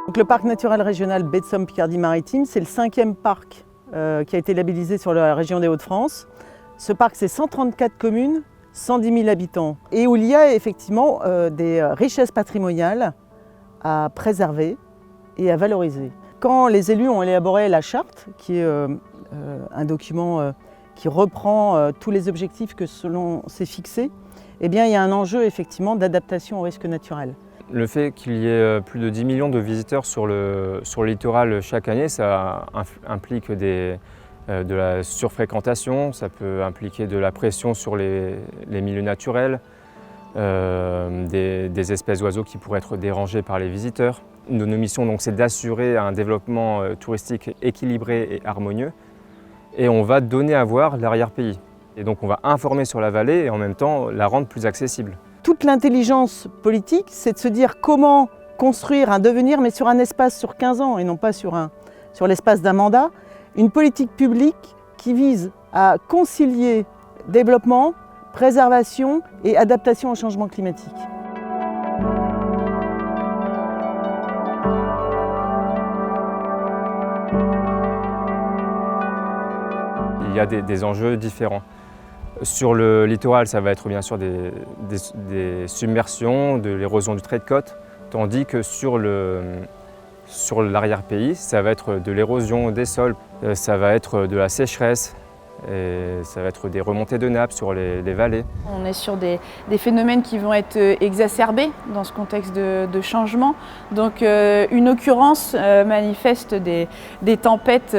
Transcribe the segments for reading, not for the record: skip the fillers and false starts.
Donc, le parc naturel régional Baie de Somme Picardie-Maritime, c'est le 5e parc qui a été labellisé sur la région des Hauts-de-France. Ce parc, c'est 134 communes, 110 000 habitants, et où il y a effectivement des richesses patrimoniales à préserver et à valoriser. Quand les élus ont élaboré la charte, qui est un document qui reprend tous les objectifs que selon s'est fixé, eh bien, il y a un enjeu effectivement d'adaptation au risque naturel. Le fait qu'il y ait plus de 10 millions de visiteurs sur le littoral chaque année, ça implique de la surfréquentation, ça peut impliquer de la pression sur les milieux naturels, des espèces d'oiseaux qui pourraient être dérangées par les visiteurs. Nos missions, c'est d'assurer un développement touristique équilibré et harmonieux, et on va donner à voir l'arrière-pays. Et donc on va informer sur la vallée et en même temps la rendre plus accessible. Toute l'intelligence politique, c'est de se dire comment construire un devenir, mais sur un espace sur 15 ans et non pas sur l'espace d'un mandat, une politique publique qui vise à concilier développement, préservation et adaptation au changement climatique. Il y a des enjeux différents. Sur le littoral, ça va être bien sûr des submersions, de l'érosion du trait de côte, tandis que sur l'arrière-pays, ça va être de l'érosion des sols, ça va être de la sécheresse, et ça va être des remontées de nappes sur les vallées. On est sur des phénomènes qui vont être exacerbés dans ce contexte de changement. Donc une occurrence manifeste des tempêtes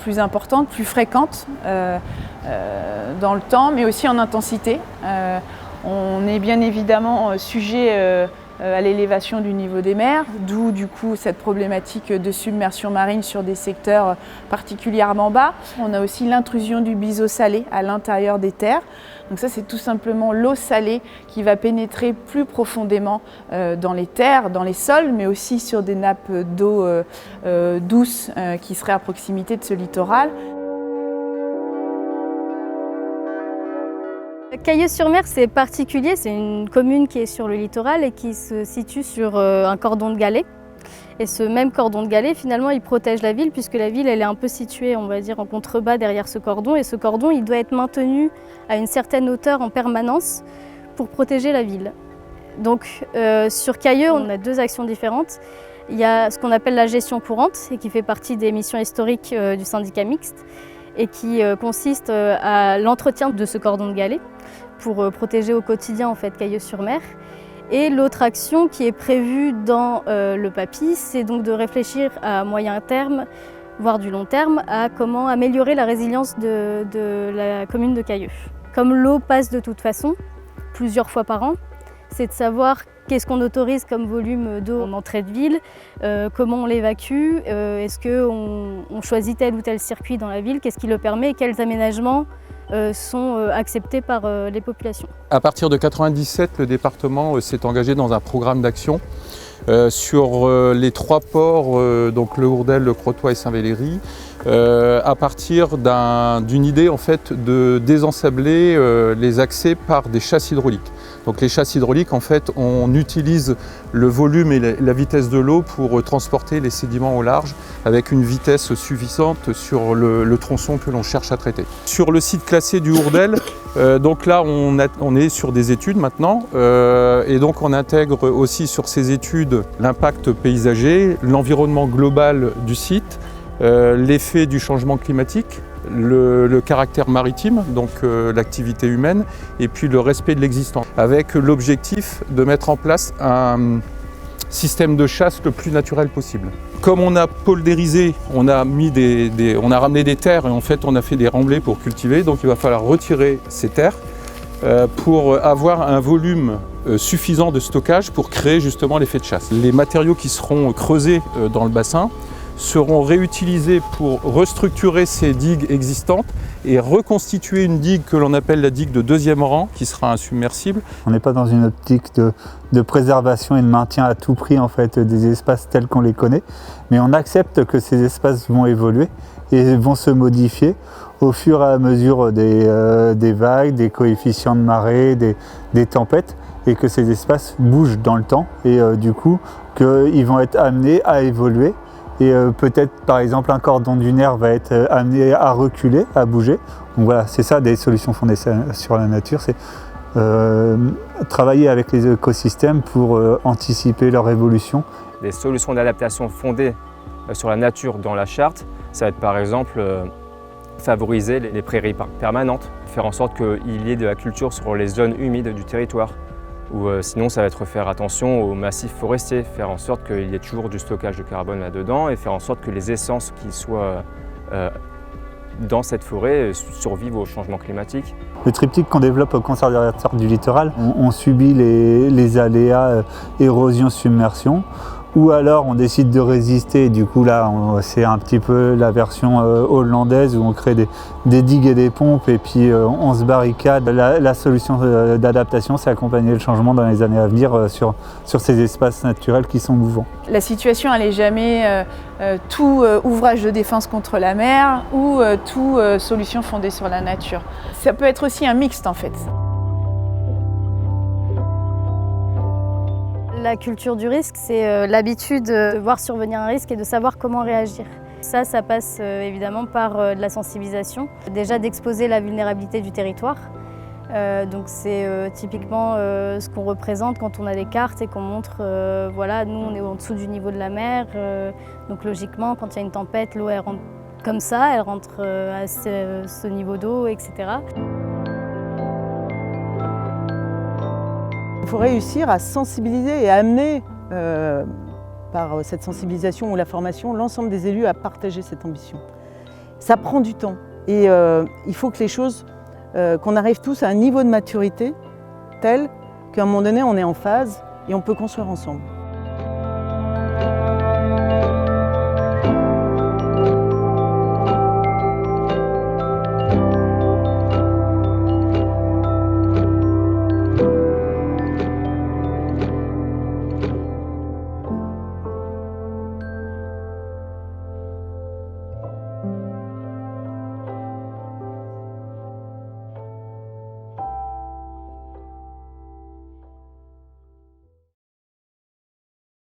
plus importantes, plus fréquentes dans le temps, mais aussi en intensité. On est bien évidemment sujet à l'élévation du niveau des mers, d'où du coup cette problématique de submersion marine sur des secteurs particulièrement bas. On a aussi l'intrusion du biseau salé à l'intérieur des terres. Donc ça, c'est tout simplement l'eau salée qui va pénétrer plus profondément dans les terres, dans les sols, mais aussi sur des nappes d'eau douce qui seraient à proximité de ce littoral. Cailleux-sur-Mer, c'est particulier, c'est une commune qui est sur le littoral et qui se situe sur un cordon de galets. Et ce même cordon de galets, finalement, il protège la ville puisque la ville, elle est un peu située, on va dire, en contrebas derrière ce cordon. Et ce cordon, il doit être maintenu à une certaine hauteur en permanence pour protéger la ville. Donc sur Cailleux, on a deux actions différentes. Il y a ce qu'on appelle la gestion courante et qui fait partie des missions historiques du syndicat mixte et qui consiste à l'entretien de ce cordon de galets pour protéger au quotidien en fait Cailleux-sur-Mer. Et l'autre action qui est prévue dans le PAPI, c'est donc de réfléchir à moyen terme, voire du long terme, à comment améliorer la résilience de la commune de Cailleux. Comme l'eau passe de toute façon, plusieurs fois par an, c'est de savoir qu'est-ce qu'on autorise comme volume d'eau en entrée de ville, comment on l'évacue, est-ce qu'on choisit tel ou tel circuit dans la ville, qu'est-ce qui le permet et quels aménagements sont acceptés par les populations. À partir de 1997, le département s'est engagé dans un programme d'action sur les trois ports, donc le Hourdel, le Crotoy et Saint-Véléry, à partir d'une idée en fait de désensabler les accès par des chasses hydrauliques. Donc les chasses hydrauliques, en fait, on utilise le volume et la vitesse de l'eau pour transporter les sédiments au large avec une vitesse suffisante sur le tronçon que l'on cherche à traiter. Sur le site classé du Hourdel, donc là on est sur des études maintenant et donc on intègre aussi sur ces études l'impact paysager, l'environnement global du site, l'effet du changement climatique, le caractère maritime, donc l'activité humaine, et puis le respect de l'existant, avec l'objectif de mettre en place un système de chasse le plus naturel possible. Comme on a poldérisé, on a ramené des terres et en fait on a fait des remblais pour cultiver, donc il va falloir retirer ces terres pour avoir un volume suffisant de stockage pour créer justement l'effet de chasse. Les matériaux qui seront creusés dans le bassin seront réutilisés pour restructurer ces digues existantes et reconstituer une digue que l'on appelle la digue de deuxième rang, qui sera insubmersible. On n'est pas dans une optique de préservation et de maintien à tout prix en fait, des espaces tels qu'on les connaît, mais on accepte que ces espaces vont évoluer et vont se modifier au fur et à mesure des vagues, des coefficients de marée, des tempêtes, et que ces espaces bougent dans le temps et du coup qu'ils vont être amenés à évoluer. Et peut-être par exemple un cordon dunaire va être amené à reculer, à bouger. Donc voilà, c'est ça des solutions fondées sur la nature, c'est travailler avec les écosystèmes pour anticiper leur évolution. Des solutions d'adaptation fondées sur la nature dans la charte, ça va être par exemple favoriser les prairies permanentes, faire en sorte qu'il y ait de la culture sur les zones humides du territoire. Ou sinon, ça va être faire attention aux massifs forestiers, faire en sorte qu'il y ait toujours du stockage de carbone là-dedans et faire en sorte que les essences qui soient dans cette forêt survivent au changement climatique. Le triptyque qu'on développe au Conservatoire du littoral, on subit les aléas érosion-submersion, ou alors on décide de résister. Du coup là, c'est un petit peu la version hollandaise où on crée des digues et des pompes et puis on se barricade. La solution d'adaptation, c'est accompagner le changement dans les années à venir sur ces espaces naturels qui sont mouvants. La situation, elle n'est jamais tout ouvrage de défense contre la mer ou tout solution fondée sur la nature. Ça peut être aussi un mixte en fait. La culture du risque, c'est l'habitude de voir survenir un risque et de savoir comment réagir. Ça passe évidemment par de la sensibilisation. Déjà d'exposer la vulnérabilité du territoire. Donc c'est typiquement ce qu'on représente quand on a des cartes et qu'on montre, voilà, nous on est en dessous du niveau de la mer. Donc logiquement, quand il y a une tempête, l'eau elle rentre comme ça, elle rentre à ce niveau d'eau, etc. Il faut réussir à sensibiliser et à amener, par cette sensibilisation ou la formation, l'ensemble des élus à partager cette ambition. Ça prend du temps et il faut que les choses, qu'on arrive tous à un niveau de maturité tel qu'à un moment donné on est en phase et on peut construire ensemble.